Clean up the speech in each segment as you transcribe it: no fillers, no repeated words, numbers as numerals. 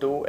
2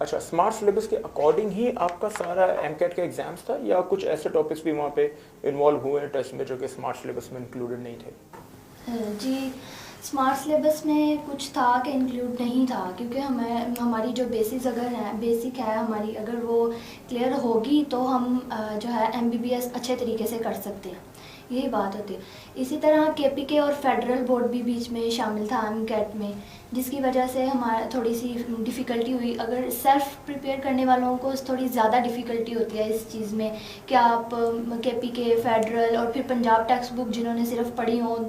اچھا smart syllabus کے according ہی آپ کا سارا ایم کیٹ کا ایگزامس تھا یا کچھ ایسے ٹاپکس بھی وہاں پہ انوالو ہوئے ہیں ٹیسٹ میں جو کہ اسمارٹ سلیبس میں انکلوڈڈ نہیں تھے؟ جی اسمارٹ سلیبس میں کچھ تھا کہ انکلوڈ نہیں تھا، کیونکہ ہماری جو بیسک ہے ہماری، اگر وہ کلیئر ہوگی تو ہم جو ہے MBBS اچھے طریقے سے کر سکتے ہیں، یہی بات ہوتی ہے. اسی طرح KPK اور فیڈرل بورڈ بھی بیچ میں شامل تھا ایم کیٹ میں، جس کی وجہ سے ہمارا تھوڑی سی ڈیفیکلٹی ہوئی. اگر سیلف پریپیئر کرنے والوں کو تھوڑی زیادہ ڈیفیکلٹی ہوتی ہے اس چیز میں کہ آپ KPK فیڈرل اور پھر پنجاب ٹیکسٹ بک جنہوں نے صرف پڑھی ہوں،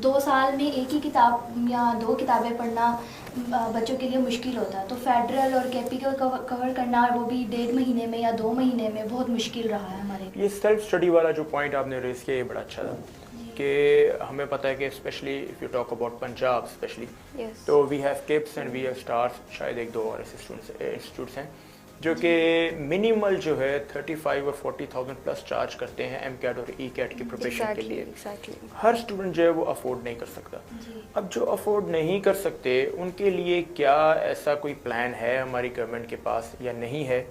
2 سال میں ایک ہی کتاب یا 2 کتابیں پڑھنا بچوں کے لیے مشکل ہوتا ہے. تو فیڈرل اور KPK کو کور کرنا، وہ بھی 1.5 مہینے میں یا 2 مہینے میں، بہت مشکل رہا ہے ہمارے لیے. یہ سیلف اسٹڈی والا جو پوائنٹ آپ نے ریز کیا یہ بڑا اچھا تھا کہ ہمیں پتہ ہے کہ especially if you talk about Punjab especially تو we have cups and we have stars, شاید 1-2 اور ایسے انسٹیٹیوٹس ہیں جو کہ منیمل جو ہے 35 اور 40,000 پلس چارج کرتے ہیں ایم کیٹ اور ای کیٹ کی پریپریشن کے لیے. ہر اسٹوڈنٹ جو ہے وہ افورڈ نہیں کر سکتا. اب جو افورڈ نہیں کر سکتے ان کے لیے کیا ایسا کوئی پلان ہے ہماری گورنمنٹ کے پاس یا نہیں ہے؟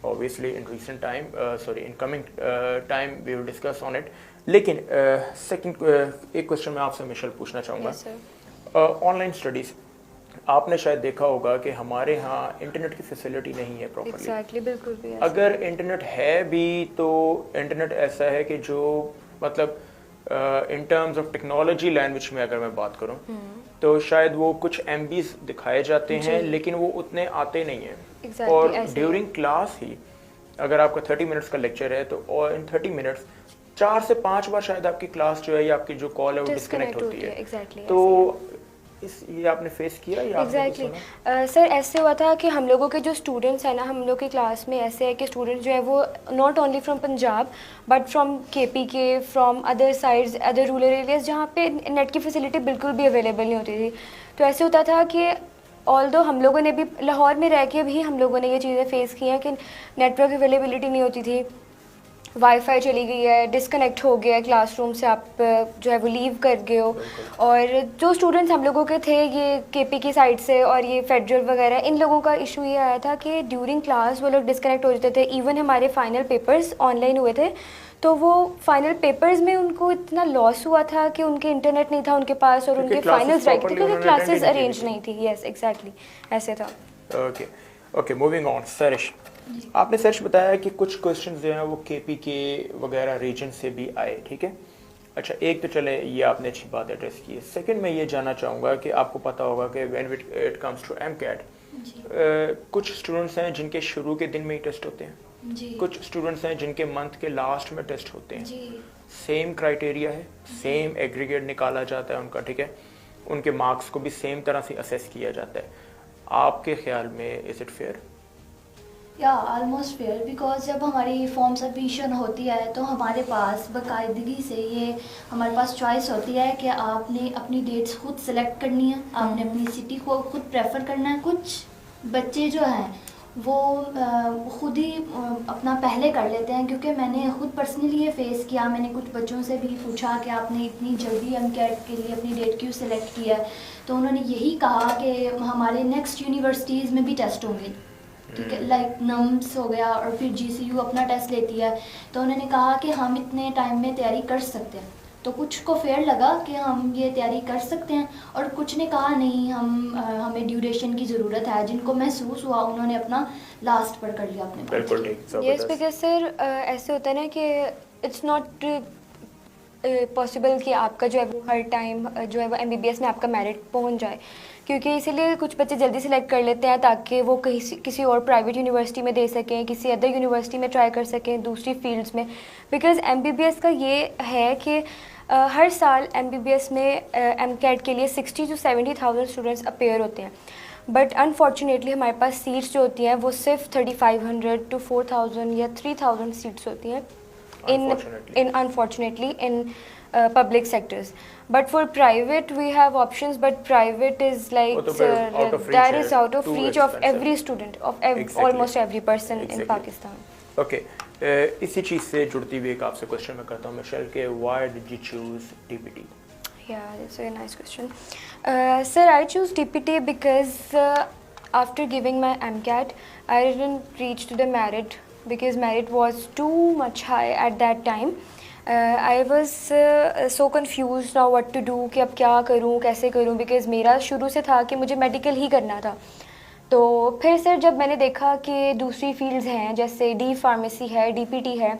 obviously in recent time in coming time we will discuss on it. لیکن سیکنڈ ایک کوشچن میں آپ سے مشل پوچھنا چاہوں گا. آن لائن اسٹڈیز آپ نے شاید دیکھا ہوگا کہ ہمارے ہاں انٹرنیٹ کی فیسلٹی نہیں ہے پراپرلی. بالکل بھی اگر انٹرنیٹ ہے بھی تو انٹرنیٹ ایسا ہے کہ جو مطلب in terms of technology language میں اگر میں بات کروں تو شاید وہ کچھ MBs دکھائے جاتے ہیں لیکن وہ اتنے آتے نہیں ہیں. اور ڈیورنگ کلاس ہی اگر آپ کا 30 منٹس کا لیکچر ہے تو ان 30 منٹس 4 سے 5 بار شاید آپ کی کلاس جو ہے یا آپ کی جو کال ہے وہ ڈسکنیکٹ ہوتی ہے. تو یہ آپ نے فیس کیا یا ایگزیکٹلی سر ایسے ہوا تھا کہ ہم لوگوں کے جو اسٹوڈنٹس ہیں نا، ہم لوگ کی کلاس میں ایسے ہے کہ اسٹوڈنٹ جو ہے وہ not only from Punjab but from KPK، from other sides, other rural areas جہاں پہ نیٹ کی فیسلٹی بالکل بھی اویلیبل نہیں ہوتی تھی. تو ایسے ہوتا تھا کہ آل دو ہم لوگوں نے بھی لاہور میں رہ کے بھی ہم لوگوں نے یہ چیزیں فیس کی ہیں کہ نیٹ ورک اویلیبلٹی نہیں ہوتی تھی، وائی فائی چلی گئی ہے، ڈسکنیکٹ ہو گیا ہے کلاس روم سے، آپ جو ہے وہ لیو کر گئے ہو. اور جو اسٹوڈنٹس ہم لوگوں کے تھے یہ KP کی سائڈ سے اور یہ فیڈرل وغیرہ، ان لوگوں کا ایشو یہ آیا تھا کہ ڈیورنگ کلاس وہ لوگ ڈسکنیکٹ ہو جاتے تھے. ایون ہمارے فائنل پیپرز آن لائن ہوئے تھے تو وہ فائنل پیپرز میں ان کو اتنا لاس ہوا تھا کہ ان کے انٹرنیٹ نہیں تھا ان کے پاس اور ان کے فائنلز رائٹ تھے کیونکہ کلاسز ارینج نہیں تھی. یس ایگزیکٹلی ایسے تھا. Okay moving on. سرش آپ نے سرچ بتایا کہ کچھ کوشچنز جو ہیں وہ KPK وغیرہ ریجن سے بھی آئے، ٹھیک ہے. اچھا ایک تو چلے یہ آپ نے اچھی بات ایڈریس کی ہے. سیکنڈ میں یہ جاننا چاہوں گا کہ آپ کو پتہ ہوگا کہ when it comes to MCAT کچھ اسٹوڈنٹس ہیں جن کے شروع کے دن میں ہی ٹیسٹ ہوتے ہیں، کچھ اسٹوڈنٹس ہیں جن کے منتھ کے لاسٹ میں ٹیسٹ ہوتے ہیں. سیم کرائٹیریا ہے، سیم ایگریگیٹ نکالا جاتا ہے ان کا، ٹھیک ہے. ان کے مارکس کو بھی سیم طرح سے اسیس کیا جاتا ہے. آپ کے خیال میں از اٹ فیئر؟ یا آلموسٹ فیئر، بیکاز جب ہماری فارم سبمیشن ہوتی ہے تو ہمارے پاس باقاعدگی سے یہ ہمارے پاس چوائس ہوتی ہے کہ آپ نے اپنی ڈیٹس خود سلیکٹ کرنی ہے، آپ نے اپنی سٹی کو خود پریفر کرنا ہے. کچھ بچے جو ہیں وہ خود ہی اپنا پہلے کر لیتے ہیں، کیونکہ میں نے خود پرسنلی یہ فیس کیا. میں نے کچھ بچوں سے بھی پوچھا کہ آپ نے اتنی جلدی ایم کیٹ کے لیے اپنی ڈیٹ کیوں سلیکٹ کیا ہے، تو انہوں نے یہی کہا کہ ہمارے نیکسٹ یونیورسٹیز میں بھی ٹیسٹ ہوں گے، ٹھیک ہے، لائک نمس ہو گیا اور پھر GCU اپنا ٹیسٹ لیتی ہے. تو انہوں نے کہا کہ ہم اتنے ٹائم میں تیاری کر سکتے ہیں. تو کچھ کو فیئر لگا کہ ہم یہ تیاری کر سکتے ہیں اور کچھ نے کہا نہیں ہمیں ڈیوریشن کی ضرورت ہے. جن کو محسوس ہوا انہوں نے اپنا لاسٹ پر کر لیا اپنے. بالکل ٹھیک. یس بیکاز سر ایسے ہوتا ہے نا کہ اٹس ناٹ پاسبل کہ آپ کا جو ہے وہ ہر ٹائم جو ہے وہ MBBS میں آپ کا میرٹ پہنچ جائے، کیونکہ اسی لیے کچھ بچے جلدی سلیکٹ کر لیتے ہیں تاکہ وہ کسی اور پرائیویٹ یونیورسٹی میں دے سکیں، کسی ادر یونیورسٹی میں ٹرائی کر سکیں دوسری فیلڈس میں. بیکاز MBBS کا یہ ہے کہ ہر سال MBBS میں ایم کیٹ کے لیے 60,000 to 70,000 اسٹوڈنٹس اپیئر ہوتے ہیں. بٹ انفارچونیٹلی ہمارے پاس سیٹس جو ہوتی ہیں وہ صرف 3,500 to 4,000 یا 3,000 سیٹس ہوتی ہیں unfortunately in public sectors. But for private we have options, but private is like that is out of reach of every student, of almost every person in Pakistan. Okay, اسی چیز سے جڑتی ہوئی ایک آپ سے کوشچن میں کرتا ہوں مشل کہ why did you choose DPT? Yeah, that's a nice question. Sir, I choose DPT because after giving my MCAT, I didn't reach to the merit because merit was too much high at that time. I was so confused now what to do کہ اب کیا کروں کیسے کروں, because میرا شروع سے تھا کہ مجھے میڈیکل ہی کرنا تھا. تو پھر سر جب میں نے دیکھا کہ دوسری فیلڈز ہیں جیسے ڈی فارمیسی ہے, ڈی پی ٹی ہے.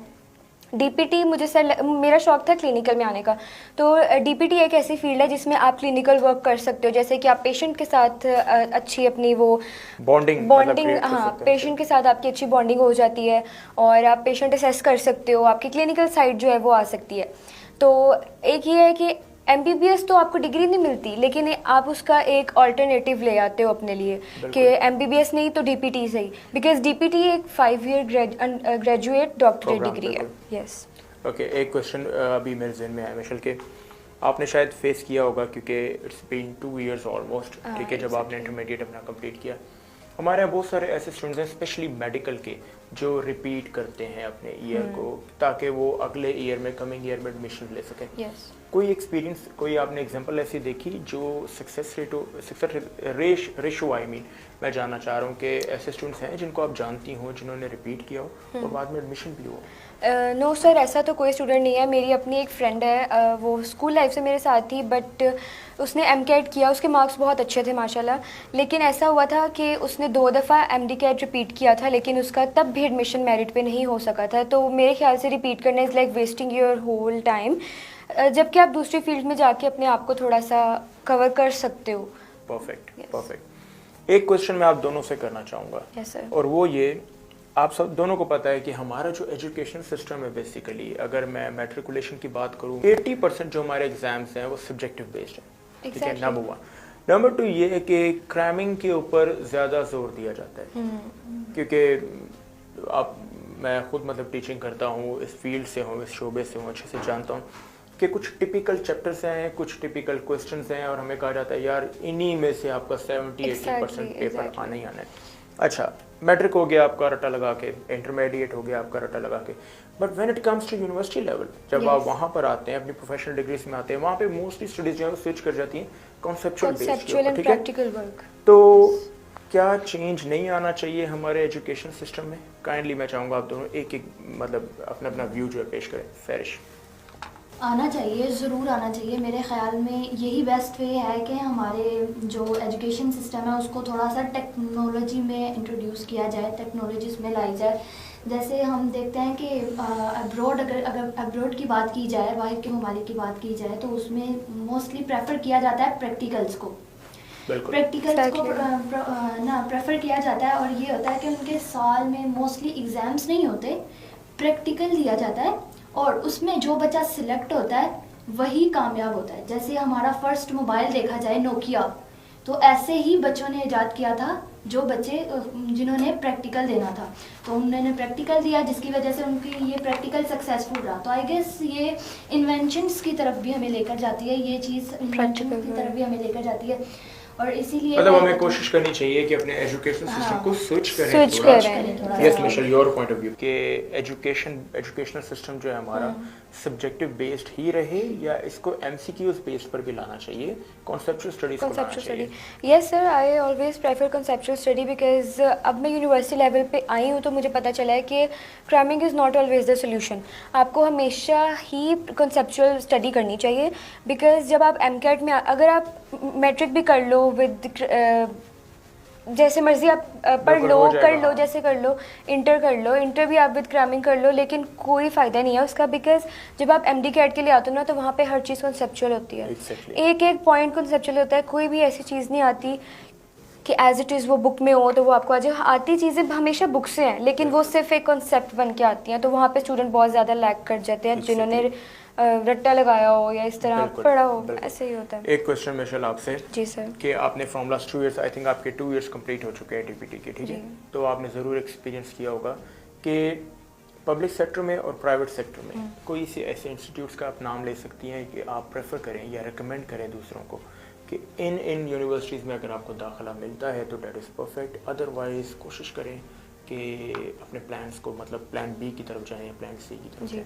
ڈی پی ٹی مجھے سر میرا شوق تھا کلینکل میں آنے کا, تو ڈی پی ٹی ایک ایسی فیلڈ ہے جس میں آپ کلینکل ورک کر سکتے ہو, جیسے کہ آپ پیشنٹ کے ساتھ اچھی اپنی وہ بانڈنگ, ہاں پیشنٹ کے ساتھ آپ کی اچھی بانڈنگ ہو جاتی ہے اور آپ پیشنٹ اسیس کر سکتے ہو, آپ کی کلینکل سائڈ جو ہے وہ آ سکتی ہے. تو ایک یہ ہے کہ ایم بی بی ایس تو آپ کو ڈگری نہیں ملتی, لیکن آپ اس کا ایک آلٹرنیٹیو لے آتے ہو اپنے لیے کہ ایم بی بی ایس نہیں تو ڈی پی ٹی صحیح, بیکاز ڈی پی ٹی ایک 5 ایئر گریجویٹ ڈاکٹریٹ ڈگری ہے. یس. اوکے, ایک کویشچن ابھی میرے ذہن میں آیا مشل کہ آپ نے شاید فیس کیا ہوگا کیونکہ اٹس بین 2 ایئرس آلموسٹ, ٹھیک ہے, جب آپ نے انٹرمیڈیٹ اپنا کمپلیٹ کیا. ہمارے یہاں بہت سارے ایسے اسٹوڈنٹس ہیں اسپیشلی میڈیکل کے جو ریپیٹ کرتے ہیں اپنے ایئر کو تاکہ وہ اگلے ایئر میں کمنگ ایئر میں ایڈمیشن لے سکیں. کوئی ایکسپیرینس, کوئی آپ نے ایگزامپل ایسی دیکھی جو سکسیس ریشو میں جاننا چاہ رہا ہوں کہ ایسے اسٹوڈنٹس ہیں جن کو آپ جانتی ہوں جنہوں نے ریپیٹ کیا ہو اور بعد میں ایڈمیشن بھی ہو؟ نو سر, ایسا تو کوئی اسٹوڈنٹ نہیں ہے. میری اپنی ایک فرینڈ ہے, وہ اسکول لائف سے میرے ساتھ تھی, بٹ اس نے ایم کیٹ کیا, اس کے مارکس بہت اچھے تھے ماشاء اللہ, لیکن ایسا ہوا تھا کہ اس نے 2 دفعہ ایم ڈی کیٹ ریپیٹ کیا تھا, لیکن اس کا تب بھی ایڈمیشن میرٹ پہ نہیں ہو سکا تھا. تو میرے خیال سے ریپیٹ کرنا is like wasting your whole time, جبکہ آپ دوسری فیلڈ میں جا کے اپنے آپ کو تھوڑا سا کور کر سکتے ہو. Perfect, perfect. ایک کویشچن میں آپ دونوں سے کرنا چاہوں گا, اور وہ یہ, آپ سب دونوں کو پتہ ہے کہ ہمارا جو ایجوکیشن سسٹم ہے بیسیکلی, اگر میں میٹریکولیشن کی بات کروں 80% جو ہمارے ایگزامس ہیں وہ سبجیکٹیو بیسڈ ہیں, ٹھیک ہے, نمبر 1. نمبر 2 یہ ہے کہ کرائمنگ کے اوپر زیادہ زور دیا جاتا ہے, کیونکہ میں خود مطلب ٹیچنگ کرتا ہوں, اس فیلڈ سے ہوں, اس شعبے سے ہوں, اچھے سے جانتا ہوں کہ کچھ ٹپیکل چیپٹرس ہیں, کچھ ٹپیکل کویسچنس ہیں, اور ہمیں کہا جاتا ہے یار انہی میں سے آپ کا 70-80% پیپر آنا ہی آنا ہے. اچھا, میٹرک ہو گیا آپ کا رٹا لگا کے, انٹرمیڈیٹ ہو گیا آپ کا رٹا لگا کے, but when it comes to university level, جب آپ وہاں پر آتے ہیں, اپنی پروفیشنل ڈگریز میں آتے ہیں, وہاں پہ موسٹلی اسٹڈیز جو ہے وہ سوئچ کر جاتی ہیں کانسیپچوئل بیس کے اوپر, ٹھیک ہے. تو کیا چینج نہیں آنا چاہیے ہمارے ایجوکیشن سسٹم میں؟ کائنڈلی میں چاہوں گا آپ دونوں ایک ایک مطلب اپنا اپنا ویو جو ہے پیش کریں. فیرش. آنا چاہیے, ضرور آنا چاہیے. میرے خیال میں یہی بیسٹ وے ہے کہ ہمارے جو ایجوکیشن سسٹم ہے اس کو تھوڑا سا ٹیکنالوجی میں انٹروڈیوس کیا جائے, ٹیکنالوجی اس میں لائی جائے. جیسے ہم دیکھتے ہیں کہ اگر ابروڈ کی بات کی جائے, باہر کے ممالک کی بات کی جائے, تو اس میں موسٹلی پریفر کیا جاتا ہے پریکٹیکلس کو, پریکٹیکلس کو نا پریفر کیا جاتا ہے. اور یہ ہوتا ہے کہ ان کے سال میں موسٹلی ایگزامس نہیں ہوتے, پریکٹیکل دیا جاتا ہے, اور اس میں جو بچہ سلیکٹ ہوتا ہے وہی کامیاب ہوتا ہے. جیسے ہمارا فرسٹ موبائل دیکھا جائے نوکیا, تو ایسے ہی بچوں نے ایجاد کیا تھا جو بچے جنہوں نے پریکٹیکل دینا تھا, تو انہوں نے پریکٹیکل دیا جس کی وجہ سے ان کی یہ پریکٹیکل سکسیزفل رہا. تو آئی گیس یہ انوینشنس کی طرف بھی ہمیں لے کر جاتی ہے, یہ چیز انوینشن کی طرف بھی ہمیں لے کر جاتی ہے. اور اسی لیے مطلب ہمیں کوشش کرنی چاہیے کہ اپنے ایجوکیشن سسٹم کو سوئچ کریں. یس مشل, یور پوائنٹ آف ویو کہ ایجوکیشنل سسٹم جو ہے ہمارا سبجیکٹیو بیسڈ ہی رہے یا اس کو ایم سی کیوز بیسڈ پر بھی لانا چاہیے, کانسیپچوئل اسٹڈیز کو لانا چاہیے؟ Yes sir, I always prefer conceptual study, because اب میں یونیورسٹی لیول پہ آئی ہوں تو مجھے پتہ چلا ہے کہ cramming is not always the solution. آپ کو ہمیشہ ہی کنسیپچوئل اسٹڈی کرنی چاہیے, بیکاز جب آپ ایم کیٹ میں, اگر آپ میٹرک بھی کر لو ود جیسے مرضی آپ پڑھ لو, کر لو, جیسے کر لو, انٹر کر لو, انٹر بھی آپ وتھ کرائمنگ کر لو, لیکن کوئی فائدہ نہیں ہے اس کا, بیکاز جب آپ ایم ڈی کیٹ کے لیے آتے ہو نا تو وہاں پہ ہر چیز کنسیپچوئل ہوتی ہے, ایک ایک پوائنٹ کنسیپچوئل ہوتا ہے. کوئی بھی ایسی چیز نہیں آتی کہ ایز اٹ از وہ بک میں ہو تو وہ آپ کو آتی چیزیں ہمیشہ بک سے ہیں, لیکن وہ صرف ایک کنسیپٹ بن کے آتی ہیں, تو وہاں پہ اسٹوڈنٹ بہت زیادہ لیک کر جاتے ہیں جنہوں نے رٹا لگایا ہو یا اس طرح پڑھا ہو, ایسے ہی ہوتا ہے. ایک کویشچن مشل آپ سے. جی سر. کہ آپ نے from last 2 years, I think آپ کے 2 ایئرس کمپلیٹ ہو چکے ہیں ڈی پی ٹی کے, ٹھیک ہے, تو آپ نے ضرور ایکسپیرینس کیا ہوگا کہ پبلک سیکٹر میں اور پرائیویٹ سیکٹر میں کوئی سی ایسے انسٹیٹیوٹس کا آپ نام لے سکتی ہیں کہ آپ پریفر کریں یا ریکمینڈ کریں دوسروں کو کہ ان یونیورسٹیز میں اگر آپ کو داخلہ ملتا ہے تو دیٹ از پرفیکٹ, ادروائز کوشش کریں کہ اپنے پلانس کو مطلب پلان بی کی طرف جائیں یا پلان سی کی طرف جائیں؟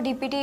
DPT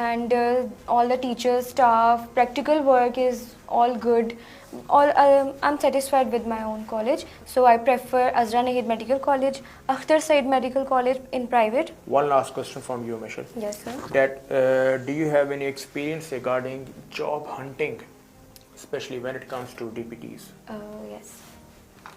and all the teachers, staff, practical work is all good. I'm satisfied with my own college, so I prefer Azra Nahid Medical College, Akhtar Said Medical College in private. One last question from you, Michelle. Yes, sir. That do you have any experience regarding job hunting, especially when it comes to DPTs? Yes.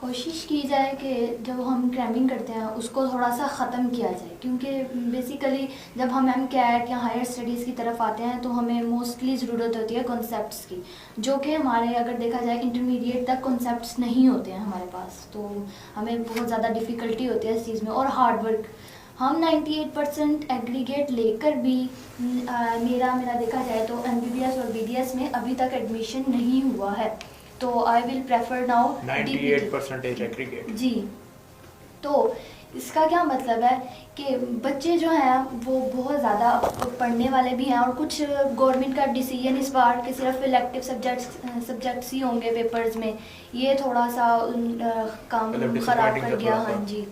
کوشش کی جائے کہ جب ہم کریمنگ کرتے ہیں اس کو تھوڑا سا ختم کیا جائے، کیونکہ بیسیکلی جب ہم ایم کیٹ یا ہائر اسٹڈیز کی طرف آتے ہیں تو ہمیں موسٹلی ضرورت ہوتی ہے کنسیپٹس کی، جو کہ ہمارے اگر دیکھا جائے انٹرمیڈیٹ تک کنسیپٹس نہیں ہوتے ہیں ہمارے پاس، تو ہمیں بہت زیادہ ڈیفیکلٹی ہوتی ہے اس چیز میں، اور ہارڈ ورک. ہم 98% ایگریگیٹ لے کر بھی میرا دیکھا جائے تو MBBS اور BDS میں ابھی تک ایڈمیشن نہیں ہوا ہے، تو آئی ول پریفر ناؤ 98% ایگریگیٹ. جی. تو اس کا کیا مطلب ہے کہ بچے جو ہیں وہ بہت زیادہ پڑھنے والے بھی ہیں، اور کچھ گورنمنٹ کا ڈیسیجن اس بار کہ صرف الیکٹیو سبجیکٹس ہی ہوں گے پیپرز میں، یہ تھوڑا سا کام خراب کر گیا. ہاں جی.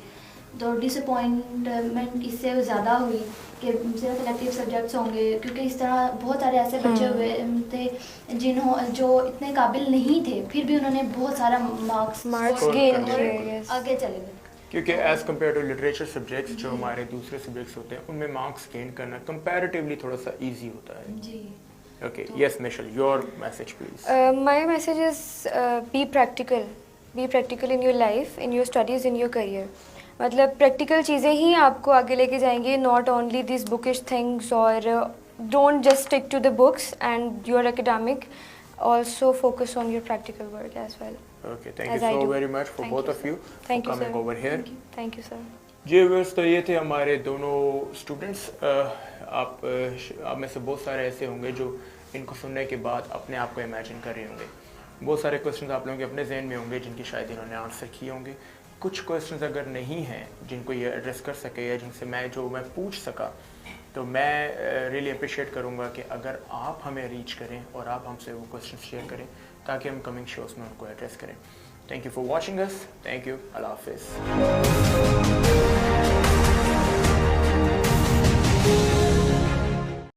تو ڈس اپوائنٹمنٹ اس سے زیادہ ہوئی کہ صرف الیکٹیو سبجیکٹس ہوں گے، کیونکہ اس طرح بہت سارے ایسے بچے ہوئے تھے جو اتنے قابل نہیں تھے، پھر بھی انہوں نے بہت سارا مارکس گین کیے. آگے چلے گئے. کیونکہ as compare to literature subjects جو ہمارے دوسرے سبجیکٹس ہوتے ہیں ان میں مارکس گین کرنا کمپیریٹیولی تھوڑا سا ایزی ہوتا ہے. جی. Okay. Yes Michelle, your message please. My message is be practical in your life, in your studies, in your career. مطلب پریکٹیکل چیزیں ہی آپ کو آگے لے کے جائیں گے، not only these bookish things. اور don't just stick to the books and your academic, also focus on your practical work as well. Okay, thank you so very much for both of you for coming over here. Thank you sir. جی viewers, تو یہ تھے ہمارے دونوں students. آپ میں سے بہت سارے ایسے ہوں گے جو ان کو سننے کے بعد اپنے آپ کو امیجن کر رہے ہوں گے. بہت سارے کویشچنز آپ لوگوں کے اپنے ذہن میں ہوں گے جن کی شاید انہوں نے آنسر کیے ہوں گے. کچھ کویشچنز اگر نہیں ہیں جن کو یہ ایڈریس کر سکے یا جن سے میں پوچھ سکا، تو میں ریئلی اپریشیٹ کروں گا کہ اگر آپ ہمیں ریچ کریں اور آپ ہم سے وہ کویشچن شیئر کریں تاکہ ہم کمنگ شوز میں ان کو ایڈریس کریں. Thank you for watching us. Thank you. اللہ حافظ.